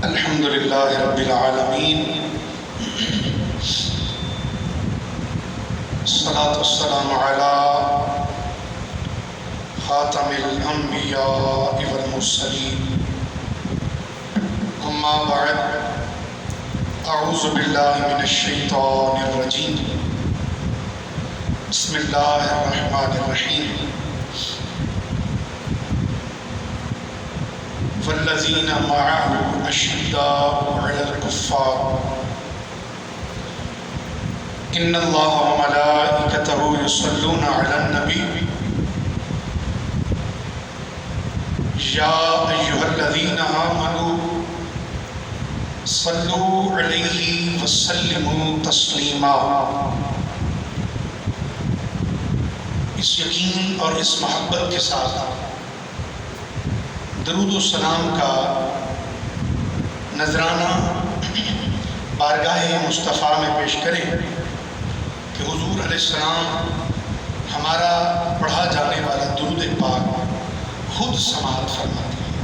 الحمد للہ رب العالمین، الصلاۃ والسلام علی خاتم الانبیاء والمرسلین، اما بعد، اعوذ باللہ من الشیطان الرجیم، بسم اللہ الرحمن الرحیم، والذین معه اشداء علی الکفار ان اللہ وملائکتہ یصلون علی النبی یا ایہا الذین آمنوا صلوا علیہ وسلموا تسلیما۔ اس یقین اور اس محبت کے ساتھ درود و سلام کا نذرانہ بارگاہ مصطفیٰ میں پیش کریں کہ حضور علیہ السلام ہمارا پڑھا جانے والا درود پاک خود سماعت فرماتے ہیں۔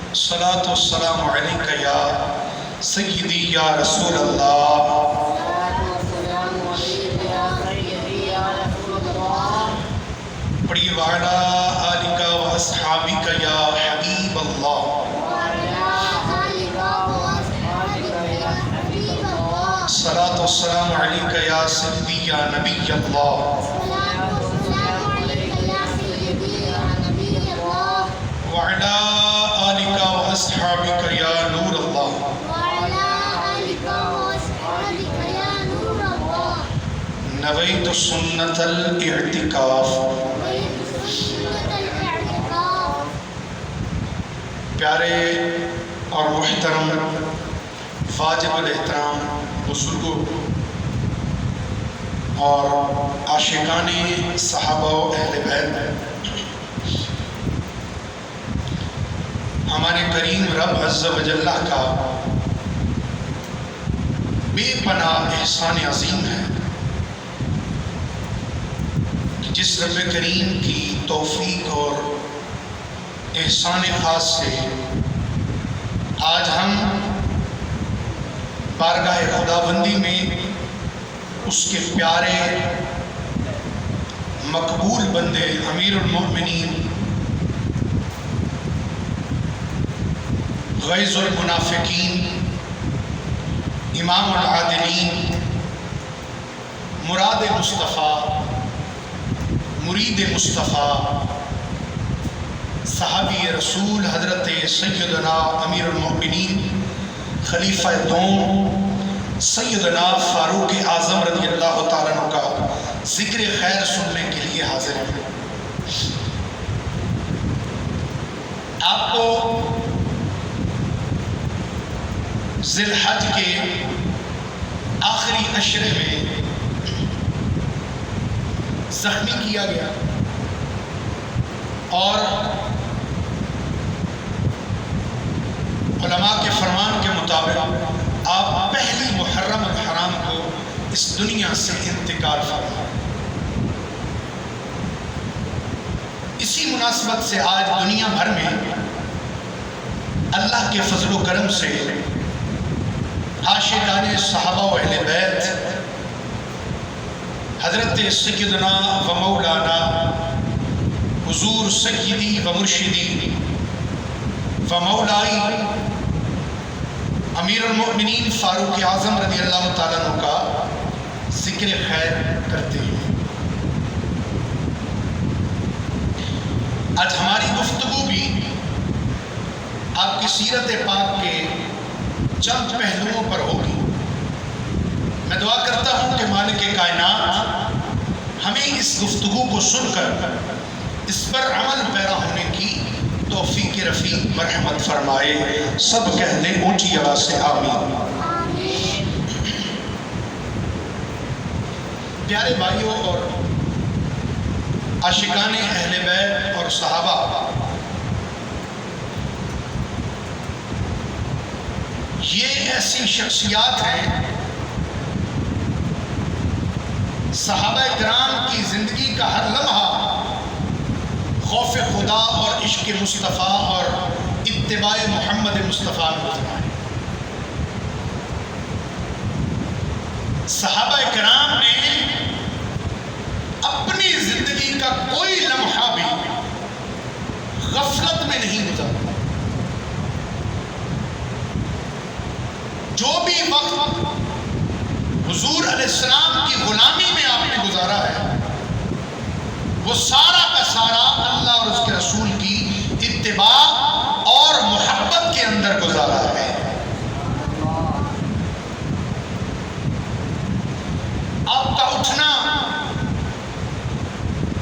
الصلاۃ والسلام علیک یا سیدی یا رسول اللہ، پڑھی وعلا آلک و اصحابک یا حبیب اللہ، الصلاۃ والسلام علیک یا سیدی یا نبی اللہ، وعلا آلک و اصحابک یا نور اللہ، نویت سنت الاعتکاف۔ پیارے اور محترم واجب الاحترام بزرگوں اور عاشقان صحابہ و اہل بیت، ہمارے کریم رب عز و جل کا بے پناہ احسان عظیم ہے کہ جس رب کریم کی توفیق اور احسان خاص سے آج ہم بارگاہ خداوندی میں اس کے پیارے مقبول بندے امیر المؤمنین غیظ المنافقین امام العادلین مراد مصطفیٰ مرید مصطفیٰ صحابی رسول حضرت سیدنا امیر المؤمنین خلیفہ دوم سیدنا فاروق اعظم رضی اللہ تعالیٰ عنہ کا ذکر خیر سننے کے لیے حاضر ہیں۔ آپ کو ذی الحج کے آخری عشرے میں زخمی کیا گیا اور علماء کے فرمان کے مطابق آپ پہلی محرم الحرام کو اس دنیا سے انتقال فرمائے۔ اسی مناسبت سے آج دنیا بھر میں اللہ کے فضل و کرم سے عاشقان صحابہ و اہل بیت حضرت سیدنا و مولانا حضور سیدی و مرشدی و مولائی امیر المؤمنین فاروق اعظم رضی اللہ تعالیٰ عنہ کا ذکر خیر کرتے ہیں۔ آج ہماری گفتگو بھی آپ کی سیرت پاک کے چند پہلوؤں پر ہوگی۔ میں دعا کرتا ہوں کہ مالک کائنات ہمیں اس گفتگو کو سن کر اس پر عمل پیرا ہونے کی توفیق رفیق مرحمت فرمائے۔ سب کہہ دیں اونچی آواز سے آمین۔ پیارے بھائیوں اور عاشقان اہل بیت اور صحابہ، یہ ایسی شخصیات ہیں صحابہ کرام کی زندگی کا ہر لمحہ عشق مصطفیٰ اور اتباع محمد مصطفیٰ میں فرمائے۔ صحابہ کرام نے اپنی زندگی کا کوئی لمحہ بھی غفلت میں نہیں گزارا۔ جو بھی وقت حضور علیہ السلام کی غلامی میں آپ نے گزارا ہے وہ سارا کا سارا اللہ اور اس کے رسول کی اتباع اور محبت کے اندر گزارا ہے۔ آپ کا اٹھنا،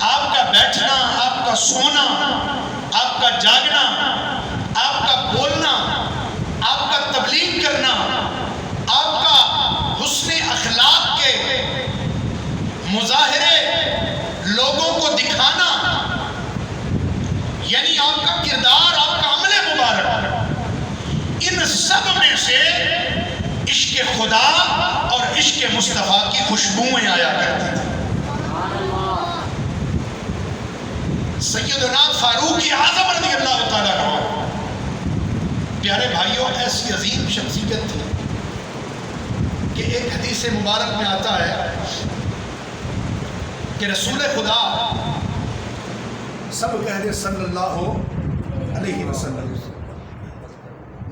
آپ کا بیٹھنا، آپ کا سونا، آپ کا جاگنا، آپ کا بولنا، آپ کا تبلیغ کرنا، آپ کا حسن اخلاق کے مظاہرے لوگوں کو دکھانا، یعنی آپ کا کردار، آپ کا عمل مبارک، ان سب میں سے عشق خدا اور عشق مصطفیٰ کی خوشبوئیں آیا کرتی تھی۔ سیدنا فاروق اعظم رضی اللہ تعالیٰ عنہ، پیارے بھائیوں، ایسی عظیم شخصیت تھی کہ ایک حدیث مبارک میں آتا ہے کہ رسول خدا سب کہہ دے صلی اللہ علیہ وسلم،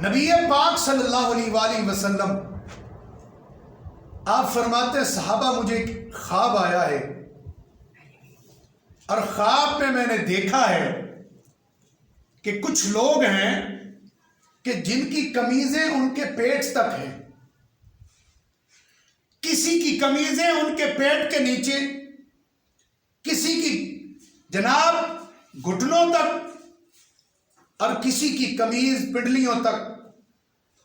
نبی پاک صلی اللہ علیہ وآلہ وسلم آپ فرماتے ہیں صحابہ مجھے خواب آیا ہے اور خواب میں نے دیکھا ہے کہ کچھ لوگ ہیں کہ جن کی قمیضیں ان کے پیٹ تک ہیں، کسی کی قمیضیں ان کے پیٹ کے نیچے، کسی کی جناب گھٹنوں تک اور کسی کی قمیض پنڈلیوں تک۔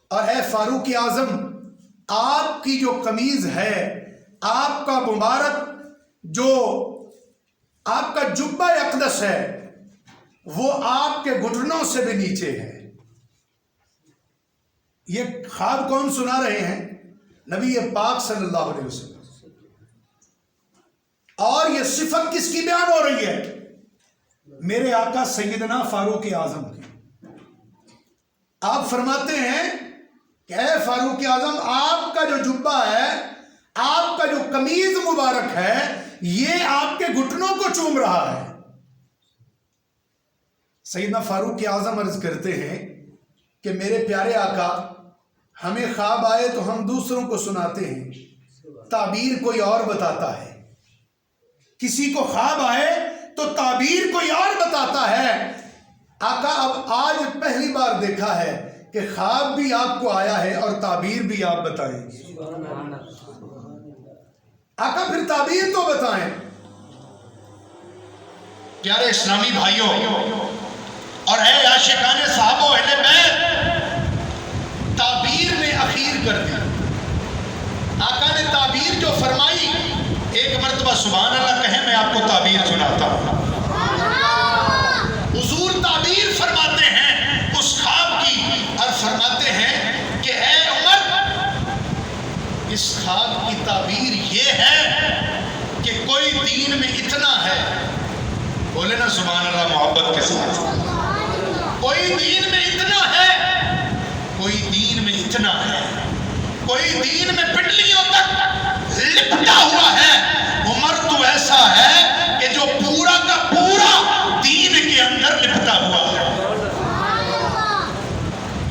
اور اے فاروق اعظم، آپ کی جو قمیض ہے، آپ کا مبارک جو آپ کا جبہ اقدس ہے، وہ آپ کے گھٹنوں سے بھی نیچے ہے۔ یہ خواب کون سنا رہے ہیں؟ نبی پاک صلی اللہ علیہ وسلم۔ اور یہ صفت کس کی بیان ہو رہی ہے؟ میرے آقا سیدنا فاروق اعظم کی۔ آپ فرماتے ہیں کہ اے فاروق اعظم، آپ کا جو جبہ ہے، آپ کا جو قمیض مبارک ہے، یہ آپ کے گھٹنوں کو چوم رہا ہے۔ سیدنا فاروق اعظم عرض کرتے ہیں کہ میرے پیارے آقا، ہمیں خواب آئے تو ہم دوسروں کو سناتے ہیں، تعبیر کوئی اور بتاتا ہے۔ کسی کو خواب آئے تو تعبیر کوئی اور بتاتا ہے۔ آقا اب آج پہلی بار دیکھا ہے کہ خواب بھی آپ کو آیا ہے اور تعبیر بھی آپ بتائیں۔ آقا پھر تعبیر تو بتائیں۔ پیارے اسلامی بھائیوں اور اے عاشقان صحابہ و اہل بیت، تعبیر نے اخیر کر دی۔ آقا نے تعبیر جو فرمائی، ایک مرتبہ سبحان اللہ کہیں، میں آپ کو تعبیر سناتا ہوں۔ حضور تعبیر فرماتے ہیں اس خواب کی اور فرماتے ہیں کہ اے عمر، اس خواب کی تعبیر یہ ہے کہ کوئی دین میں اتنا ہے، بولے نا سبحان اللہ محبت کے ساتھ، کوئی دین میں اتنا ہے، کوئی دین میں اتنا ہے، کوئی دین میں پنڈلیوں تک لپٹا ہوا ہے۔ عمر تو ایسا ہے کہ جو پورا کا پورا دین کے اندر لپٹا ہوا ہے۔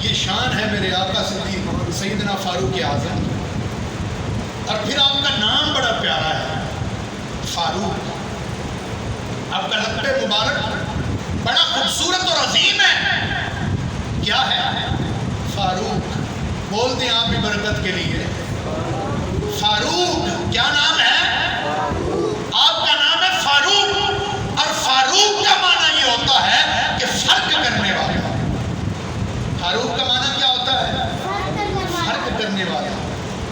یہ شان ہے میرے آقا صدیق سیدنا فاروق اعظم۔ اور پھر آپ کا نام بڑا پیارا ہے، فاروق۔ آپ کا لقب مبارک بڑا خوبصورت اور عظیم ہے۔ کیا ہے؟ فاروق۔ بول دیں آپ بھی برکت کے لیے، فاروق۔ کیا نام ہے؟ آپ کا نام ہے فاروق، اور فاروق کا معنی یہ ہوتا ہے کہ فرق کرنے والا۔ فاروق کا معنی کیا ہوتا ہے؟ فرق کرنے والا۔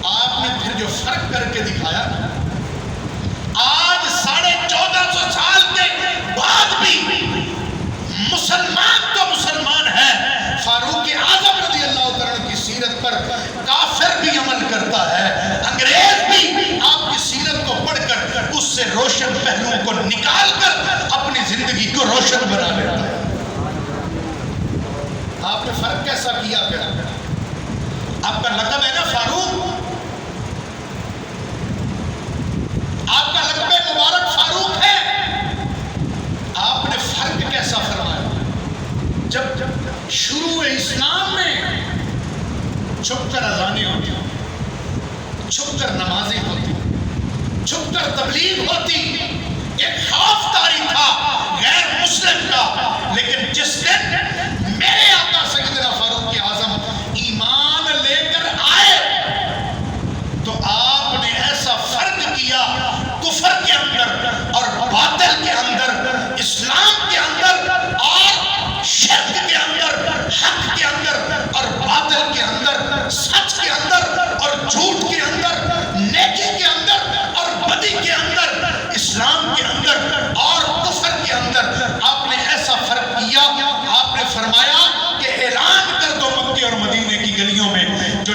آپ نے پھر جو فرق کر کے دکھایا، آج 1450 سال کے بعد بھی مسلمان تو مسلمان ہے۔ فاروق اعظم رضی اللہ عنہ کی سیرت پر کافر بھی عمل کرتا ہے، انگریز بھی آپ کی سیرت کو پڑھ کر اس سے روشن پہلوؤں کو نکال کر اپنی زندگی کو روشن بنا لیتا ہے۔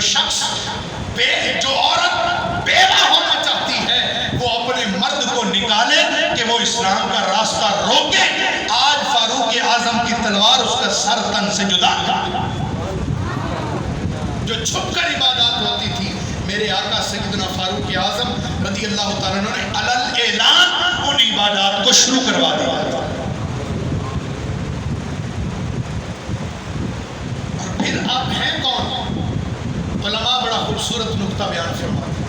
شخص جو عورت بیوہ ہونا چاہتی ہے وہ اپنے مرد کو نکالے کہ وہ اسلام کا راستہ روکے، آج فاروق اعظم کی تلوار اس کا سر تن سے جدا کر، جو چھپ کر عبادات ہوتی تھی، میرے آقا سیدنا فاروق اعظم رضی اللہ تعالیٰ عنہ نے علل اعلان ان عبادات کو شروع کروا دیا تھا۔ اور پھر آپ ہیں کون؟ علماء بڑا خوبصورت نکتہ بیان فرماتے ہیں۔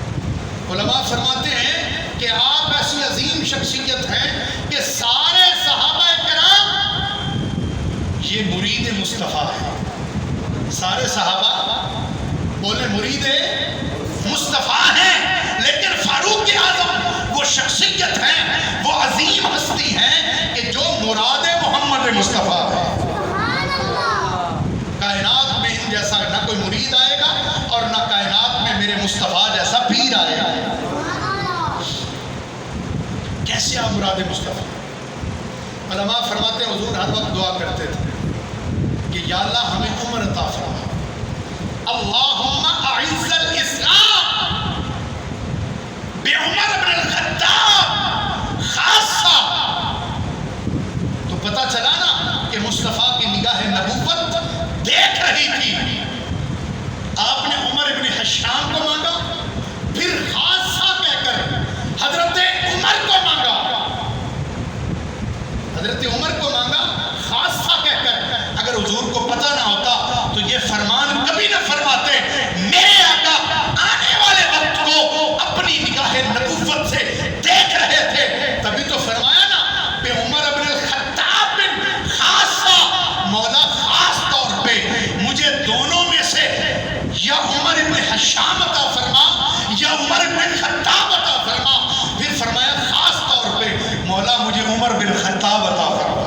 علماء فرماتے ہیں کہ آپ ایسی عظیم شخصیت ہیں کہ سارے صحابہ کرام یہ مرید مصطفیٰ ہیں۔ سارے صحابہ بولے مرید مصطفیٰ ہیں، لیکن فاروق اعظم وہ شخصیت ہیں، وہ عظیم ہستی ہیں کہ جو مراد محمد مصطفیٰ ہے۔ کائنات میں ان جیسا نہ کوئی مرید آئے گا اور نہ کائنات میں میرے مصطفیٰ جیسا پیر آئے گا۔ کیسے آپ مراد مصطفیٰ؟ علماء فرماتے ہیں حضور ہر وقت دعا کرتے تھے کہ یا اللہ ہمیں عمر عطا فرما، اللہم اعز الاسلام بعمر بن الخطاب خاصہ۔ تو پتہ چلا نا کہ مصطفیٰ کی نگاہ نبوت دیکھ رہی تھی۔ آپ نے عمر بن حشام کو مانگا، پھر خاصہ کہہ کر حضرت عمر کو مانگا، حضرت عمر کو مانگا خاصہ کہہ کر۔ اگر حضور کو پتہ نہ ہوتا تو یہ فرمان کبھی نہ فرماتے۔ میرے آقا آنے والے وقت کو اپنی نگاہ نبوت سے دیکھ رہے تھے، تبھی تو فرمایا نا کہ عمر بن الخطاب بن خاصہ، مولا خاص طور پہ مجھے دونوں میں سے یا عمر بن حشام عطا فرما یا عمر بن خطاب عطا فرما۔ پھر فرمایا خاص طور پہ مولا مجھے عمر بن خطاب عطا فرما۔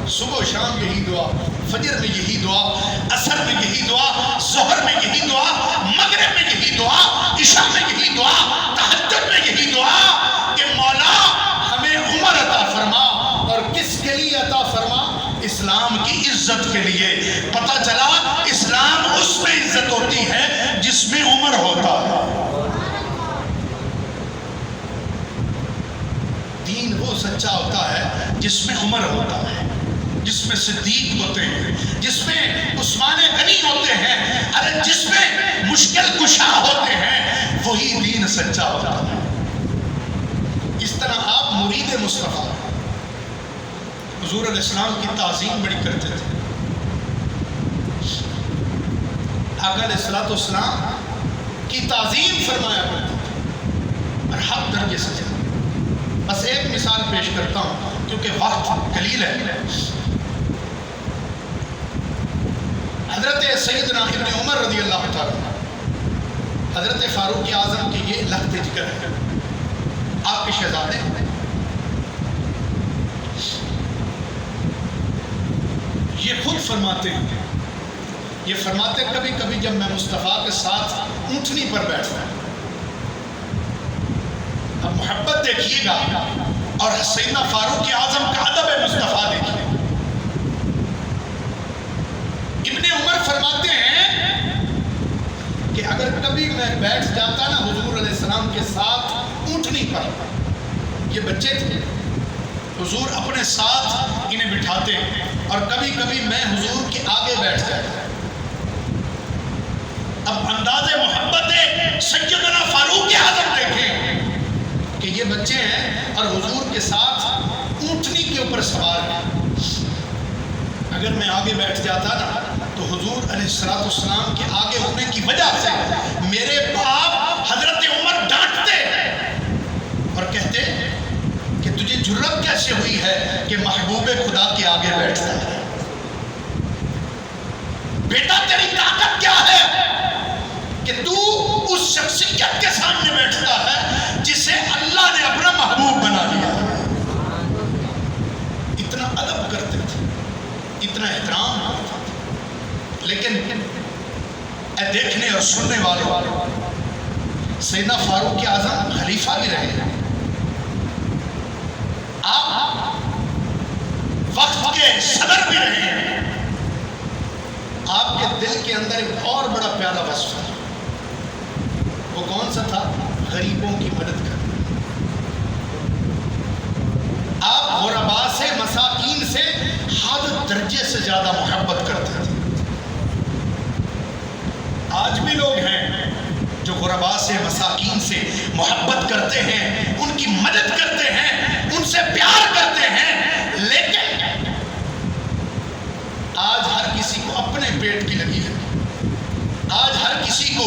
صبح و شام یہی دعا، فجر میں یہی دعا، عصر میں یہی دعا، ظہر میں یہی دعا، مغرب میں یہی دعا، عشاء میں یہی دعا، تہجد میں یہی دعا کہ مولا ہمیں عمر عطا فرما۔ اور کس کے لیے عطا فرما؟ اسلام کی عزت کے لیے۔ پتہ چلا اسلام اس میں عزت ہوتی ہے جس میں عمر ہوتا ہے۔ دین وہ سچا ہوتا ہے جس میں عمر ہوتا ہے، جس میں صدیق ہوتے ہیں، جس میں عثمان غنی ہوتے ہیں، ارے جس میں مشکل کشا ہوتے ہیں، وہی دین سچا ہوتا ہے۔ اس طرح آپ مرید مصطفیٰ، حضور علیہ السلام کی تعظیم بڑی کرتے تھے۔ آقا علیہ السلام کی تعظیم فرمایا کرتے تھے اور حق درجے سے جاتے۔ بس ایک مثال پیش کرتا ہوں کیونکہ وقت قلیل ہے۔ حضرت سیدنا ابن عمر رضی اللہ تعالیٰ، حضرت فاروق اعظم کی یہ لخت ذکر ہے، آپ کے شہزادے یہ خود فرماتے ہیں، یہ فرماتے کبھی کبھی جب میں مصطفیٰ کے ساتھ اونٹنی پر بیٹھتا ہوں، اب محبت دیکھیے گا اور سیدنا فاروق اعظم کا ادب مصطفیٰ دیکھیے۔ ابن عمر فرماتے ہیں کہ اگر کبھی میں بیٹھ جاتا نا حضور علیہ السلام کے ساتھ اونٹنی پر، یہ بچے تھے، حضور اپنے ساتھ انہیں بٹھاتے اور کبھی کبھی میں حضور کے آگے بیٹھ جاتا۔ اب انداز محبت سیدنا فاروق اعظم دیکھیں کہ یہ بچے ہیں اور حضور کے ساتھ اونٹنی کے اوپر سوار ہیں۔ اگر میں آگے بیٹھ جاتا نا تو حضور علیہ السلام کے آگے ہونے کی وجہ سے میرے باپ حضرت عمر ڈانٹتے اور کہتے کہ تجھے جرت کیسے ہوئی ہے کہ محبوب خدا کے آگے بیٹھتا ہے؟ بیٹا تیری طاقت کیا ہے کہ تو اس شخصیت کے سامنے بیٹھتا ہے جسے اللہ نے اپنا محبوب بنا لیا؟ اتنا ادب کرتے تھے، اتنا احترام کرتے تھے۔ لیکن اے دیکھنے اور سننے والوں، سیدنا فاروق اعظم خلیفہ بھی رہے ہیں، آپ وقت کے صدر بھی رہے ہیں، آپ کے کے دل کے اندر ایک اور بڑا پیارا وصف تھا. وہ کون سا تھا؟ غریبوں کی مدد کرنا. آپ غرباء سے، مساکین سے حد درجے سے زیادہ محبت کرتے تھے. آج بھی لوگ ہیں جو غرباء سے، مساکین سے محبت کرتے ہیں، ان کی مدد کرتے ہیں، ان سے پیار کرتے ہیں، لیکن آج ہر کسی کو اپنے پیٹ کی لگی ہے. آج ہر کسی کو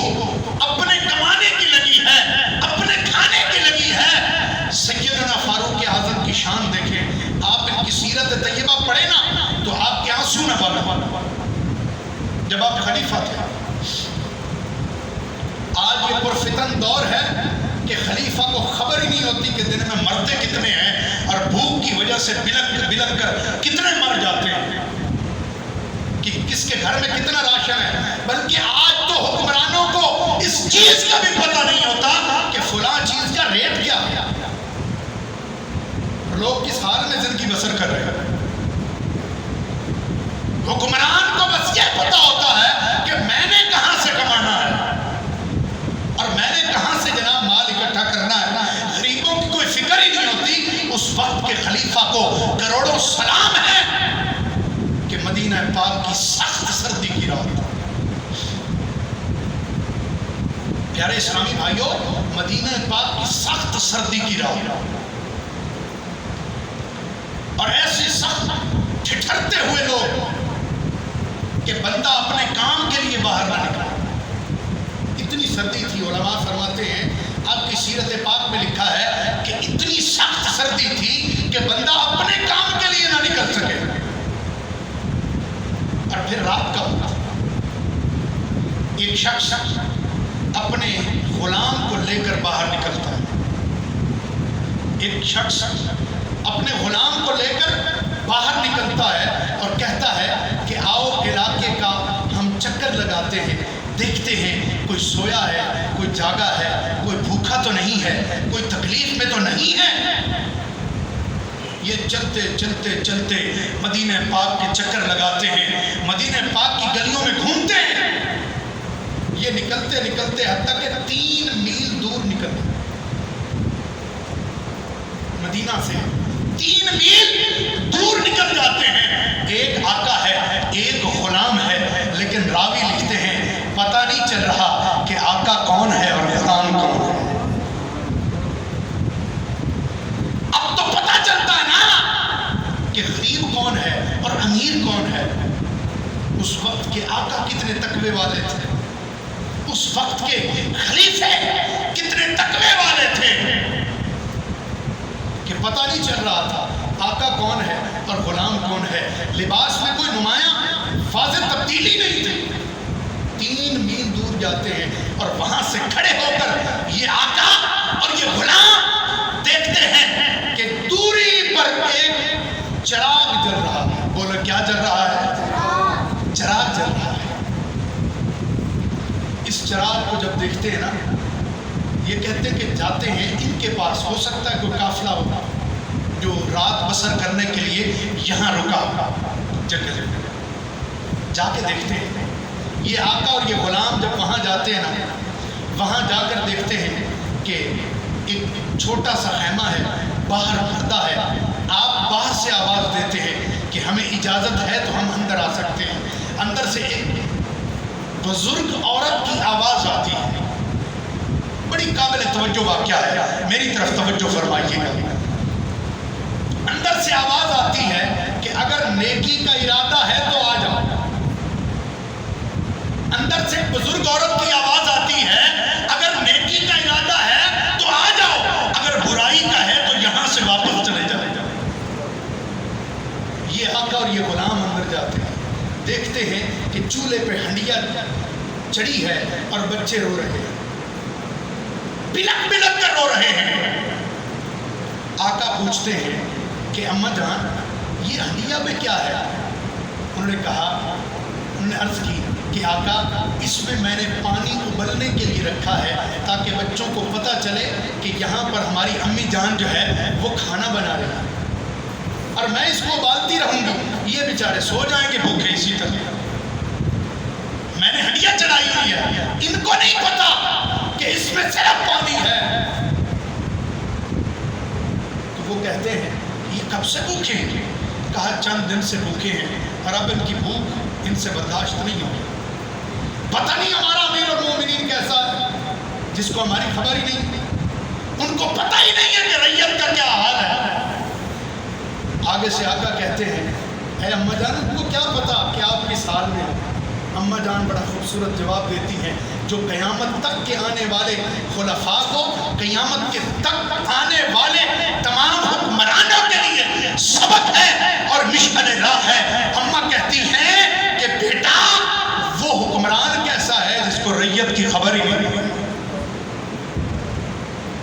اپنے کمانے کی لگی ہے، اپنے کھانے کی لگی ہے. سیدنا فاروق اعظم کی شان دیکھیں. آپ ان کی سیرت طیبہ پڑھیں نا تو آپ کے آنسو نہ بہہ. جب آپ خلیفہ تھے. آج یہ پرفتن دور ہے کہ خلیفہ کو خبر ہی نہیں ہوتی کہ دن میں مرتے کتنے ہیں اور بھوک کی وجہ سے بلک بلک کر کتنے مر جاتے ہیں، کہ کس کے گھر میں کتنا راشن ہے. بلکہ آج تو حکمرانوں کو اس چیز کا بھی پتہ نہیں ہوتا کہ فلاں چیز کا ریٹ کیا ہے. لوگ کس حال میں زندگی بسر کر رہے ہیں. حکمران کو بس یہ پتہ ہوتا ہے کہ میں نے کہاں سے کمانا ہے اور میں نے کہاں سے جناب مال اکٹھا کرنا ہے. غریبوں کی کوئی فکر ہی نہیں ہوتی. اس وقت کے خلیفہ کو کروڑوں سلام ہے کہ مدینہ پاک کی سخت سردی کی رات. پیارے اسلامی بھائیوں، مدینہ پاک کی سخت سردی کی رات اور ایسے سخت ٹھٹھرتے ہوئے لوگ کہ بندہ اپنے کام کے لیے باہر نہ نکلا. اتنی سردی تھی. علماء فرماتے ہیں، آپ کی سیرت پاک میں لکھا ہے کہ اتنی سخت سردی تھی کہ بندہ اپنے کام کے لیے نہ نکل سکے. اور پھر رات کا وقت، ایک شخص اپنے غلام کو لے کر باہر نکلتا ہے. ایک شخص اپنے غلام کو لے کر باہر نکلتا ہے اور کہتا ہے کہ آؤ علاقے کا ہم چکر لگاتے ہیں، دیکھتے ہیں کوئی سویا ہے، کوئی جاگا ہے، کوئی بھوکا تو نہیں ہے، کوئی تکلیف میں تو نہیں ہے. یہ چلتے چلتے چلتے مدینہ پاک کے چکر لگاتے ہیں، مدینہ پاک کی گلیوں میں گھومتے ہیں. یہ نکلتے نکلتے حتیٰ کہ 3 میل دور نکلتے، مدینہ سے 3 میل دور نکل جاتے ہیں. ایک آقا ہے، ایک غلام ہے، لیکن راوی لکھتے ہیں پتہ نہیں چل رہا کہ آقا کون ہے اور غلام کون ہے. اب تو پتہ چلتا ہے نا کہ غریب کون ہے اور امیر کون ہے. اس وقت کے آقا کتنے تقوی والے تھے، اس وقت کے خلیفے کتنے تقوی والے تھے کہ پتہ نہیں چل رہا تھا آقا کون ہے اور غلام کون ہے. لباس میں کوئی نمایاں واضح تبدیلی نہیں تھی. 3 میل دور جاتے ہیں اور وہاں سے کھڑے ہو کر یہ آقا اور یہ غلام دیکھتے ہیں کہ دوری پر ایک چراغ جل رہا ہے. بولو کیا جل رہا ہے؟ چراغ جل رہا ہے. اس چراغ کو جب دیکھتے ہیں نا، یہ کہتے ہیں کہ جاتے ہیں ان کے پاس. ہو سکتا ہے کوئی قافلہ ہوگا جو رات بسر کرنے کے لیے یہاں رکا ہوگا جنگل. جا کے دیکھتے ہیں یہ آقا اور یہ غلام جب وہاں جاتے ہیں نا، وہاں جا کر دیکھتے ہیں کہ ایک چھوٹا سا خیمہ ہے، باہر پردہ ہے. آپ باہر سے آواز دیتے ہیں کہ ہمیں اجازت ہے تو ہم اندر آ سکتے ہیں. اندر سے ایک بزرگ عورت کی آواز آتی ہے. بڑی قابل توجہ واقعہ ہے، میری طرف توجہ فرمائیے گا. اندر سے آواز آتی ہے کہ اگر نیکی کا ارادہ ہے تو آ جاؤ. اندر سے بزرگ عورت کی آواز آتی ہے اگر نیکی کا ارادہ ہے تو آ جاؤ، اگر برائی کا ہے تو یہاں سے واپس چلے جاؤ. یہ آقا اور یہ غلام اندر جاتے ہیں، دیکھتے ہیں کہ چولہے پہ ہنڈیا چڑھی ہے اور بچے رو رہے ہیں، بلک بلک کر رو رہے ہیں. آقا پوچھتے ہیں کہ اماں جان یہ ہنڈیا میں کیا ہے؟ انہوں نے عرض کی کہ آقا اس میں نے پانی ابلنے کے لیے رکھا ہے تاکہ بچوں کو پتہ چلے کہ یہاں پر ہماری امی جان جو ہے وہ کھانا بنا رہی ہے اور میں اس کو ابالتی رہوں گی، یہ بیچارے سو جائیں گے بھوکے اسی طرح. میں نے ہڈیاں چڑھائی ہوئی ہے، ان کو نہیں پتا کہ اس میں صرف پانی ہے۔ تو وہ کہتے ہیں یہ کب سے بھوکے ہیں؟ کہا چند دن سے بھوکے ہیں اور اب ان کی بھوک ان سے برداشت نہیں ہوگی۔ پتہ نہیں ہمارا امیر المومنین کیسا ہے جس کو ہماری خبر ہی نہیں، ان کو پتہ ہی نہیں ہے کہ ریت کا کیا حال ہے۔ آگے سے آقا کہتے ہیں اے اماں جان، ان کو کیا پتا کہ آپ کس حال میں ہو؟ اماں جان بڑا خوبصورت جواب دیتی ہیں جو قیامت تک کے آنے والے خلفاء کو، قیامت کے تک آنے والے تمام حکمرانوں کے لیے سبق ہے اور مشعل راہ ہے۔ اماں کہتی ہیں کہ بیٹا وہ حکمران کیسا ہے جس کو ریت کی خبر ہی نہیں۔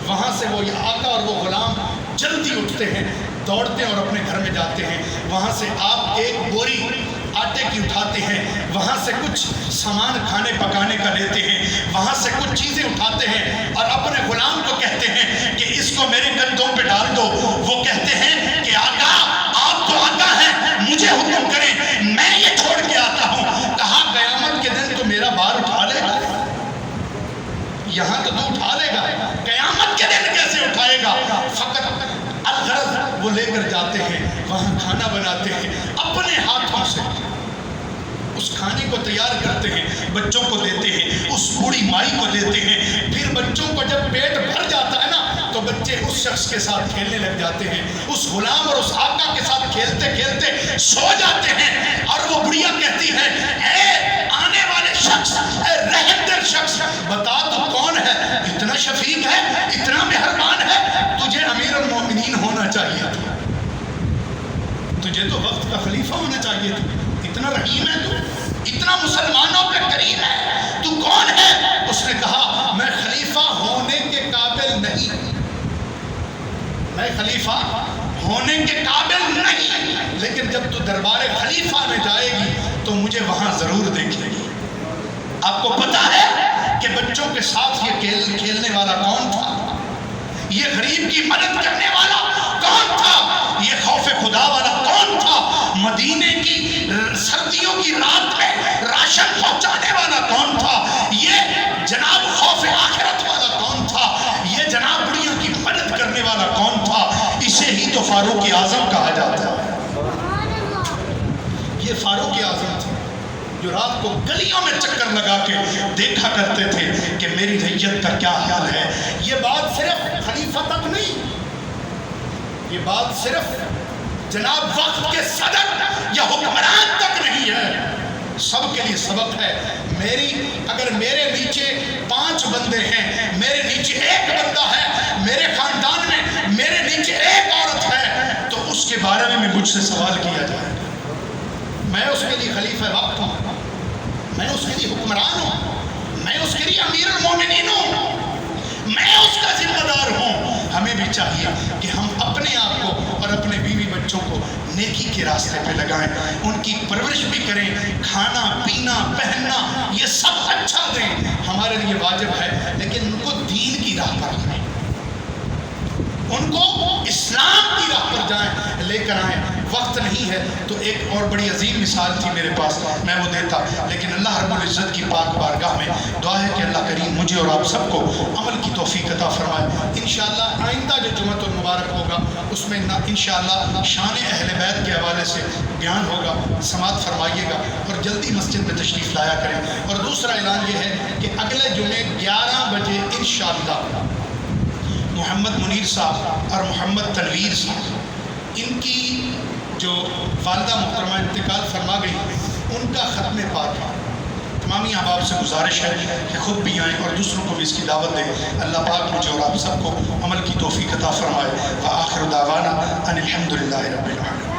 وہاں سے وہ آقا اور وہ غلام جلدی اٹھتے ہیں، دوڑتے ہیں اور اپنے گھر میں جاتے ہیں۔ وہاں سے آپ ایک بوری آٹے کی اٹھاتے ہیں، وہاں سے کچھ سامان کھانے پکانے کا لیتے ہیں، وہاں سے کچھ چیزیں اٹھاتے ہیں اور اپنے غلام کو کہتے ہیں کہ اس کو میرے کندھوں پہ ڈال دو۔ وہ کہتے ہیں کہ آقا آپ تو آقا ہیں، مجھے حکم کریں، میں یہ چھوڑ کے آتا ہوں۔ کہا قیامت کے دن تو میرا بار اٹھا لے گا، یہاں تو اٹھا لے گا، قیامت کے دن کیسے اٹھائے گا؟ فقط الغرض وہ لے کر جاتے ہیں، وہاں کھانا بناتے ہیں، اپنے ہاتھوں سے اس کھانے کو تیار کرتے ہیں، بچوں کو دیتے ہیں، اس بوڑھی مائی کو دیتے ہیں۔ پھر بچوں کو جب پیٹ بھر جاتا ہے نا تو بچے اس شخص کے ساتھ کھیلنے لگ جاتے ہیں، اس غلام اور اس آقا کے ساتھ کھیلتے کھیلتے سو جاتے ہیں۔ اور وہ بڑھیا کہتی ہے اے آنے والے شخص، اے رحم دل شخص، بتا تو کون ہے؟ اتنا شفیق ہے، اتنا مہربان ہے، تجھے امیر المومنین ہونا چاہیے تھا، تجھے تو وقت کا خلیفہ ہونا چاہیے تھا۔ اتنا رحیم ہے تو، اتنا مسلمانوں پہ کریم ہے، تو کون ہے؟ اس نے کہا میں خلیفہ ہونے کے قابل نہیں، میں خلیفہ ہونے کے قابل نہیں، لیکن جب تو دربار خلیفہ میں جائے گی تو مجھے وہاں ضرور دیکھے گی۔ آپ کو پتا ہے کہ بچوں کے ساتھ یہ کھیلنے والا کون تھا؟ یہ غریب کی مدد کرنے والا کون تھا؟ یہ خوف خدا والا کون تھا؟ مدینے کی سردیوں کی رات میں راشن پہنچانے والا کون تھا؟ یہ جناب خوف آخرت والا کون تھا؟ یہ جناب بڑیوں کی مدد کرنے والا کون تھا؟ اسے ہی تو فاروق اعظم کہا جاتا ہے۔ یہ فاروق اعظم تھے جو رات کو گلیوں میں چکر لگا کے دیکھا کرتے تھے کہ میری ریت کا کیا حال ہے۔ یہ بات صرف خلیفہ تک نہیں، یہ بات صرف جناب وقت کے صدر یا حکمران تک نہیں ہے، سب کے لیے سبق ہے۔ اگر میرے نیچے 5 بندے ہیں، میرے نیچے 1 بندہ ہے، میرے خاندان میں میرے نیچے 1 عورت ہے، تو اس کے بارے میں مجھ سے سوال کیا جائے، میں اس کے لیے خلیفہ وقت ہوں، میں اس کے لیے حکمران ہوں، میں اس کے لیے امیر المومنین ہوں، میں اس کا ذمہ دار ہوں۔ ہمیں بھی چاہیے کہ ہم اپنے آپ کو اور اپنے بیوی بچوں کو نیکی کے راستے پہ لگائیں، ان کی پرورش بھی کریں، کھانا پینا پہننا یہ سب اچھا دیں، ہمارے لیے واجب ہے، لیکن ان کو دین کی راہ پر لائیں، ان کو اسلام کی راہ پر جائیں، لے کر آئیں۔ وقت نہیں ہے تو ایک اور بڑی عظیم مثال تھی میرے پاس، میں وہ دیتا، لیکن اللہ رب العزت کی پاک بارگاہ میں دعا ہے کہ اللہ کریم مجھے اور آپ سب کو عمل کی توفیق عطا فرمائے۔ انشاءاللہ آئندہ جو جمعۃ المبارک ہوگا اس میں انشاءاللہ شان اہل بیت کے حوالے سے بیان ہوگا، سماعت فرمائیے گا اور جلدی مسجد میں تشریف لایا کریں۔ اور دوسرا اعلان یہ ہے کہ اگلے جمعے 11 بجے انشاءاللہ محمد منیر صاحب اور محمد تنویر صاحب، ان کی جو والدہ محترمہ انتقال فرما گئی، ان کا ختم پاک ہے۔ تمامی احباب سے گزارش ہے کہ خود بھی آئیں اور دوسروں کو بھی اس کی دعوت دیں۔ اللہ پاک مجھے اور آپ سب کو عمل کی توفیق عطا فرمائے۔ وآخر دعوانا ان الحمد للہ رب العالمین۔